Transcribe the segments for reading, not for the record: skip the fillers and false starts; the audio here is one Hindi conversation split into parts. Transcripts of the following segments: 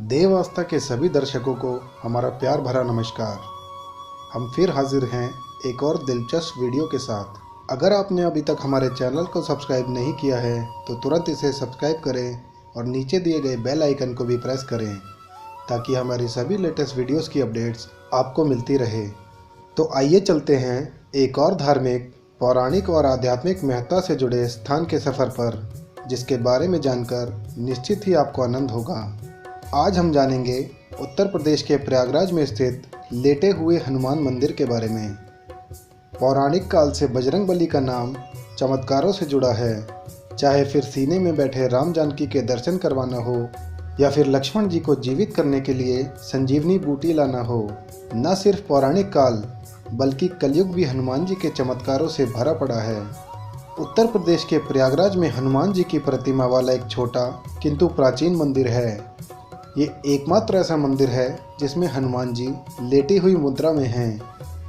देव आस्था के सभी दर्शकों को हमारा प्यार भरा नमस्कार। हम फिर हाजिर हैं एक और दिलचस्प वीडियो के साथ। अगर आपने अभी तक हमारे चैनल को सब्सक्राइब नहीं किया है तो तुरंत इसे सब्सक्राइब करें और नीचे दिए गए बेल आइकन को भी प्रेस करें ताकि हमारी सभी लेटेस्ट वीडियोस की अपडेट्स आपको मिलती रहे। तो आइए चलते हैं एक और धार्मिक, पौराणिक और आध्यात्मिक महत्ता से जुड़े स्थान के सफ़र पर, जिसके बारे में जानकर निश्चित ही आपको आनंद होगा। आज हम जानेंगे उत्तर प्रदेश के प्रयागराज में स्थित लेटे हुए हनुमान मंदिर के बारे में। पौराणिक काल से बजरंगबली का नाम चमत्कारों से जुड़ा है। चाहे फिर सीने में बैठे राम जानकी के दर्शन करवाना हो या फिर लक्ष्मण जी को जीवित करने के लिए संजीवनी बूटी लाना हो, न सिर्फ पौराणिक काल बल्कि कलयुग भी हनुमान जी के चमत्कारों से भरा पड़ा है। उत्तर प्रदेश के प्रयागराज में हनुमान जी की प्रतिमा वाला एक छोटा किंतु प्राचीन मंदिर है। ये एकमात्र ऐसा मंदिर है जिसमें हनुमान जी लेटी हुई मुद्रा में हैं।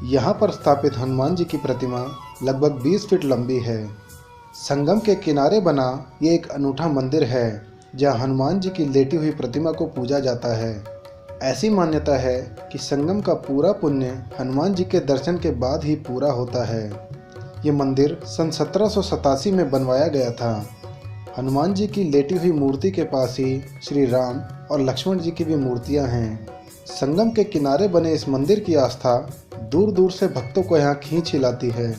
यहाँ पर स्थापित हनुमान जी की प्रतिमा लगभग 20 फीट लंबी है। संगम के किनारे बना ये एक अनूठा मंदिर है जहाँ हनुमान जी की लेटी हुई प्रतिमा को पूजा जाता है। ऐसी मान्यता है कि संगम का पूरा पुण्य हनुमान जी के दर्शन के बाद ही पूरा होता है। ये मंदिर सन 1787 में बनवाया गया था। हनुमान जी की लेटी हुई मूर्ति के पास ही श्री राम और लक्ष्मण जी की भी मूर्तियां हैं। संगम के किनारे बने इस मंदिर की आस्था दूर दूर से भक्तों को यहाँ खींच हिलाती है।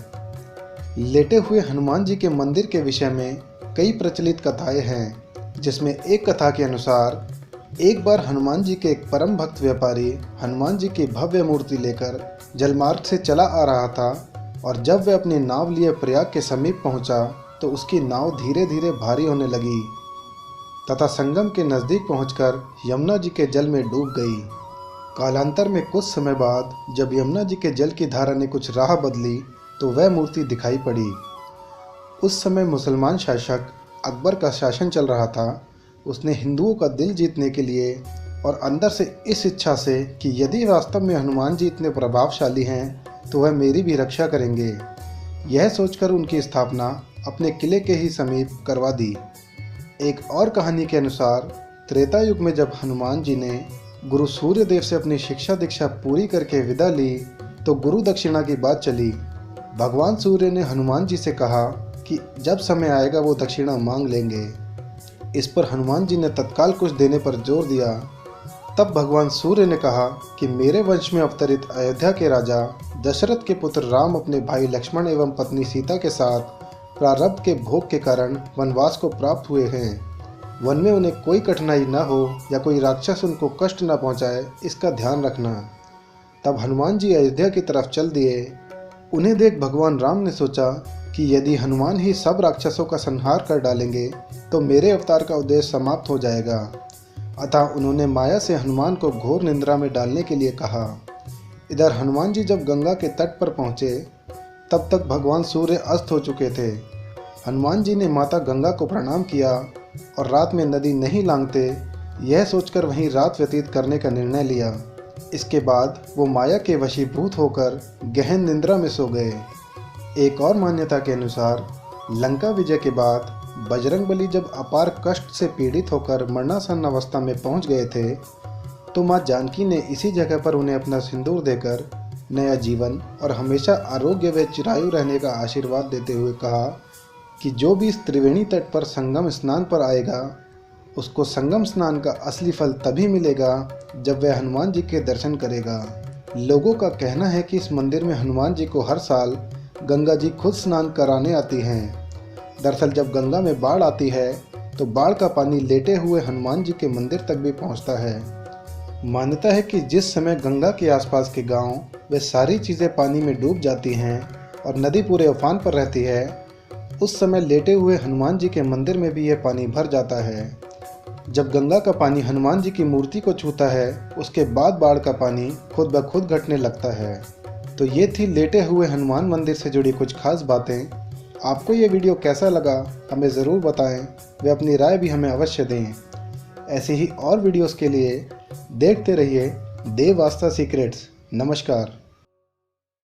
लेटे हुए हनुमान जी के मंदिर के विषय में कई प्रचलित कथाएं हैं, जिसमें एक कथा के अनुसार एक बार हनुमान जी के एक परम भक्त व्यापारी हनुमान जी की भव्य मूर्ति लेकर जलमार्ग से चला आ रहा था और जब वह अपनी नाव लिए प्रयाग के समीप पहुंचा तो उसकी नाव धीरे धीरे भारी होने लगी तथा संगम के नज़दीक पहुंचकर यमुना जी के जल में डूब गई। कालांतर में कुछ समय बाद जब यमुना जी के जल की धारा ने कुछ राह बदली तो वह मूर्ति दिखाई पड़ी। उस समय मुसलमान शासक अकबर का शासन चल रहा था। उसने हिंदुओं का दिल जीतने के लिए और अंदर से इस इच्छा से कि यदि वास्तव में हनुमान जी इतने प्रभावशाली हैं तो वह मेरी भी रक्षा करेंगे, यह सोचकर उनकी स्थापना अपने किले के ही समीप करवा दी। एक और कहानी के अनुसार त्रेता युग में जब हनुमान जी ने गुरु सूर्यदेव से अपनी शिक्षा दीक्षा पूरी करके विदा ली तो गुरु दक्षिणा की बात चली। भगवान सूर्य ने हनुमान जी से कहा कि जब समय आएगा वो दक्षिणा मांग लेंगे। इस पर हनुमान जी ने तत्काल कुछ देने पर जोर दिया। तब भगवान सूर्य ने कहा कि मेरे वंश में अवतरित अयोध्या के राजा दशरथ के पुत्र राम अपने भाई लक्ष्मण एवं पत्नी सीता के साथ प्रारब्ध के भोग के कारण वनवास को प्राप्त हुए हैं। वन में उन्हें कोई कठिनाई न हो या कोई राक्षस उनको कष्ट न पहुंचाए, इसका ध्यान रखना। तब हनुमान जी अयोध्या की तरफ चल दिए। उन्हें देख भगवान राम ने सोचा कि यदि हनुमान ही सब राक्षसों का संहार कर डालेंगे तो मेरे अवतार का उद्देश्य समाप्त हो जाएगा। अतः उन्होंने माया से हनुमान को घोर निंद्रा में डालने के लिए कहा। इधर हनुमान जी जब गंगा के तट पर पहुँचे तब तक भगवान सूर्य अस्त हो चुके थे। हनुमान जी ने माता गंगा को प्रणाम किया और रात में नदी नहीं लांघते यह सोचकर वहीं रात व्यतीत करने का निर्णय लिया। इसके बाद वो माया के वशीभूत होकर गहन निंद्रा में सो गए। एक और मान्यता के अनुसार लंका विजय के बाद बजरंगबली जब अपार कष्ट से पीड़ित होकर मरणासन अवस्था में पहुंच गए थे तो माँ जानकी ने इसी जगह पर उन्हें अपना सिंदूर देकर नया जीवन और हमेशा आरोग्य व चिरायु रहने का आशीर्वाद देते हुए कहा कि जो भी इस त्रिवेणी तट पर संगम स्नान पर आएगा उसको संगम स्नान का असली फल तभी मिलेगा जब वह हनुमान जी के दर्शन करेगा। लोगों का कहना है कि इस मंदिर में हनुमान जी को हर साल गंगा जी खुद स्नान कराने आती हैं। दरअसल जब गंगा में बाढ़ आती है तो बाढ़ का पानी लेटे हुए हनुमान जी के मंदिर तक भी पहुंचता है। मान्यता है कि जिस समय गंगा के आसपास के गांव वे सारी चीज़ें पानी में डूब जाती हैं और नदी पूरे उफान पर रहती है, उस समय लेटे हुए हनुमान जी के मंदिर में भी यह पानी भर जाता है। जब गंगा का पानी हनुमान जी की मूर्ति को छूता है उसके बाद बाढ़ का पानी खुद ब खुद घटने लगता है। तो ये थी लेटे हुए हनुमान मंदिर से जुड़ी कुछ खास बातें। आपको ये वीडियो कैसा लगा हमें ज़रूर बताएं व अपनी राय भी हमें अवश्य दें। ऐसे ही और वीडियोस के लिए देखते रहिए देव आस्था सीक्रेट्स। नमस्कार।